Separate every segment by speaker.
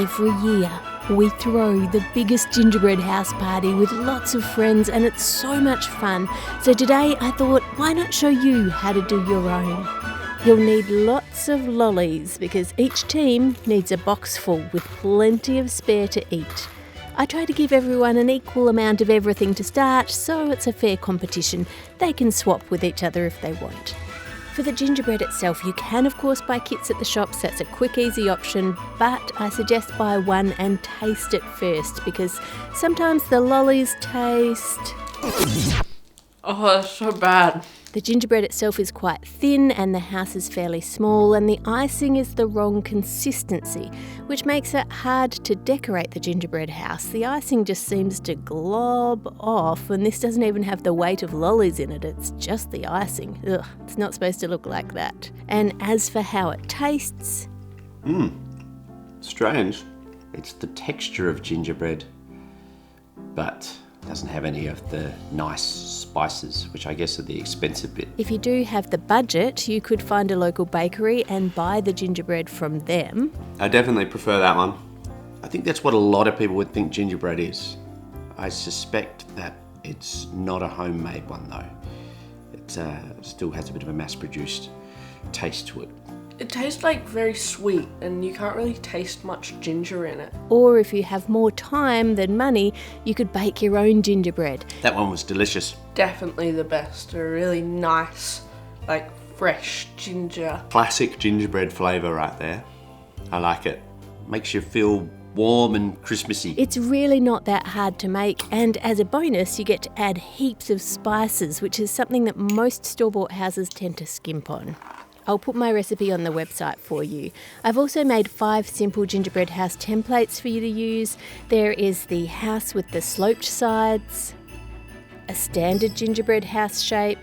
Speaker 1: Every year, we throw the biggest gingerbread house party with lots of friends, and it's so much fun. So today I thought, why not show you how to do your own? You'll need lots of lollies because each team needs a box full with plenty of spare to eat. I try to give everyone an equal amount of everything to start, so it's a fair competition. They can swap with each other if they want. For the gingerbread itself, you can of course buy kits at the shops. That's a quick, easy option, but I suggest buy one and taste it first because sometimes the lollies taste...
Speaker 2: Oh, that's so bad.
Speaker 1: The gingerbread itself is quite thin and the house is fairly small, and the icing is the wrong consistency, which makes it hard to decorate the gingerbread house. The icing just seems to glob off, and this doesn't even have the weight of lollies in it, it's just the icing. Ugh, it's not supposed to look like that. And as for how it tastes...
Speaker 3: Strange. It's the texture of gingerbread, but doesn't have any of the nice spices, which I guess are the expensive bit.
Speaker 1: If you do have the budget, you could find a local bakery and buy the gingerbread from them.
Speaker 3: I definitely prefer that one. I think that's what a lot of people would think gingerbread is. I suspect that it's not a homemade one though. It still has a bit of a mass-produced taste to it.
Speaker 2: It tastes like very sweet and you can't really taste much ginger in it.
Speaker 1: Or if you have more time than money, you could bake your own gingerbread.
Speaker 3: That one was delicious.
Speaker 2: Definitely the best. A really nice, like fresh ginger.
Speaker 3: Classic gingerbread flavour right there. I like it. Makes you feel warm and Christmassy.
Speaker 1: It's really not that hard to make, and as a bonus you get to add heaps of spices, which is something that most store-bought houses tend to skimp on. I'll put my recipe on the website for you. I've also made 5 simple gingerbread house templates for you to use. There is the house with the sloped sides, a standard gingerbread house shape,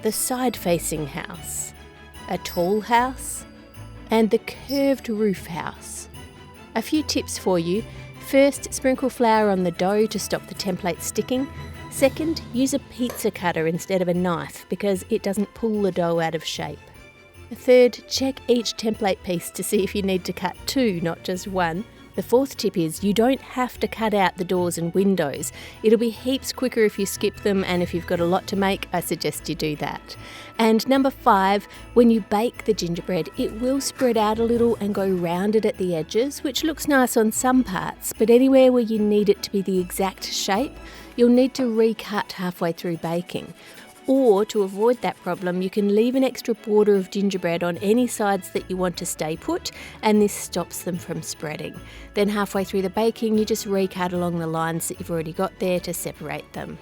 Speaker 1: the side-facing house, a tall house, and the curved roof house. A few tips for you. First, sprinkle flour on the dough to stop the template sticking. Second, use a pizza cutter instead of a knife because it doesn't pull the dough out of shape. Third, check each template piece to see if you need to cut 2, not just 1. The fourth tip is you don't have to cut out the doors and windows. It'll be heaps quicker if you skip them, and if you've got a lot to make, I suggest you do that. And number 5, when you bake the gingerbread, it will spread out a little and go rounded at the edges, which looks nice on some parts, but anywhere where you need it to be the exact shape, you'll need to recut halfway through baking. Or, to avoid that problem, you can leave an extra border of gingerbread on any sides that you want to stay put, and this stops them from spreading. Then halfway through the baking, you just recut along the lines that you've already got there to separate them.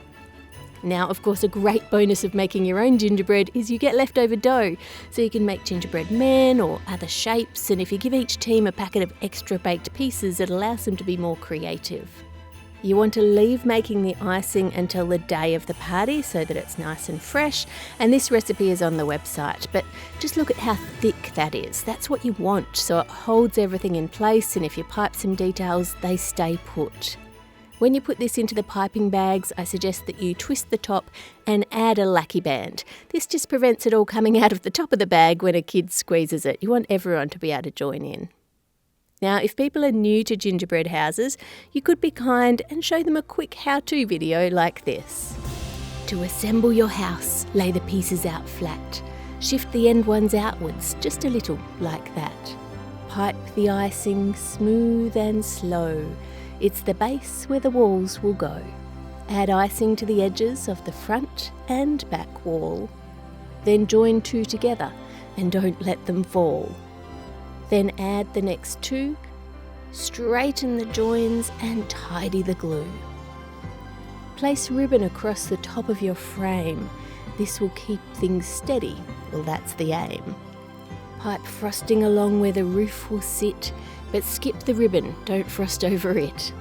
Speaker 1: Now, of course, a great bonus of making your own gingerbread is you get leftover dough, so you can make gingerbread men or other shapes, and if you give each team a packet of extra baked pieces, it allows them to be more creative. You want to leave making the icing until the day of the party so that it's nice and fresh, and this recipe is on the website, but just look at how thick that is. That's what you want, so it holds everything in place, and if you pipe some details, they stay put. When you put this into the piping bags, I suggest that you twist the top and add a lackey band. This just prevents it all coming out of the top of the bag when a kid squeezes it. You want everyone to be able to join in. Now, if people are new to gingerbread houses, you could be kind and show them a quick how-to video like this. To assemble your house, lay the pieces out flat. Shift the end ones outwards, just a little, like that. Pipe the icing smooth and slow. It's the base where the walls will go. Add icing to the edges of the front and back wall. Then join 2 together and don't let them fall. Then add the next 2, straighten the joins and tidy the glue. Place ribbon across the top of your frame. This will keep things steady. Well, that's the aim. Pipe frosting along where the roof will sit, but skip the ribbon, don't frost over it.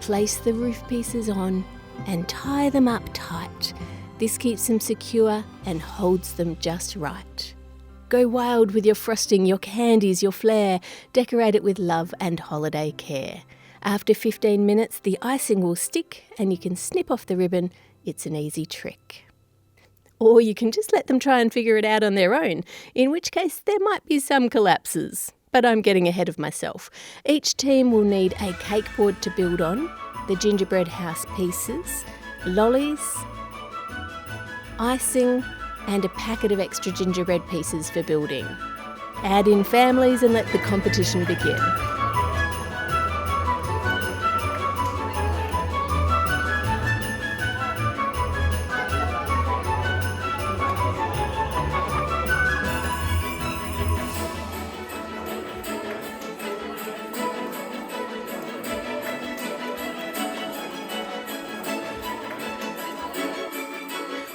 Speaker 1: Place the roof pieces on and tie them up tight. This keeps them secure and holds them just right. Go wild with your frosting, your candies, your flair. Decorate it with love and holiday care. After 15 minutes, the icing will stick and you can snip off the ribbon. It's an easy trick. Or you can just let them try and figure it out on their own, in which case there might be some collapses. but I'm getting ahead of myself. Each team will need a cake board to build on, the gingerbread house pieces, lollies, icing, and a packet of extra gingerbread pieces for building. Add in families and let the competition begin.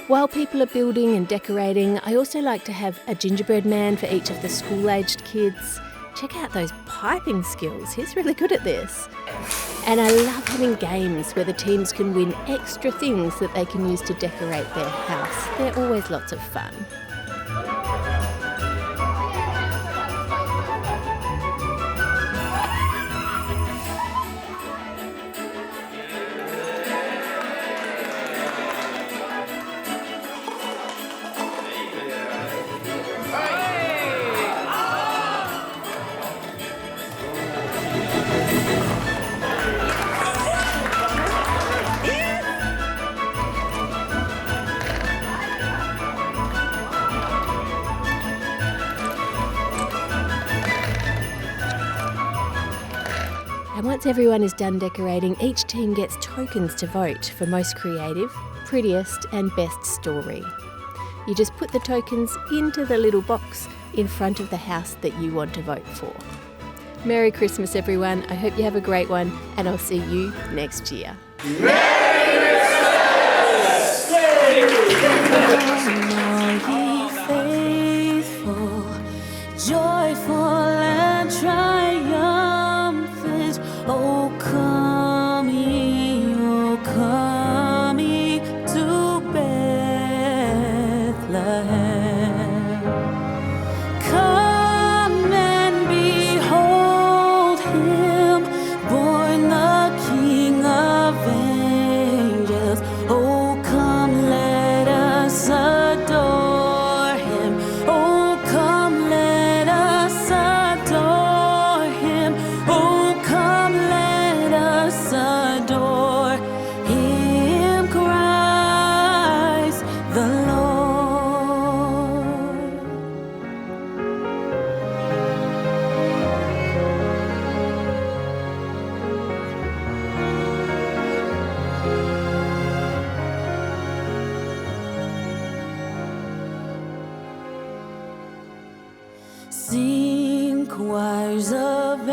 Speaker 1: While people are building and decorating, I also like to have a gingerbread man for each of the school-aged kids. Check out those piping skills, he's really good at this. And I love having games where the teams can win extra things that they can use to decorate their house. They're always lots of fun. And once everyone is done decorating, each team gets tokens to vote for most creative, prettiest and best story. You just put the tokens into the little box in front of the house that you want to vote for. Merry Christmas everyone, I hope you have a great one and I'll see you next year.
Speaker 4: Joyful and triumphant, oh come ye to Bethlehem. Come and behold him, born the King of angels. Oh come, let us adore him. Oh come, let us adore him. Oh come, let us adore him, Christ the Lord. Sing choirs of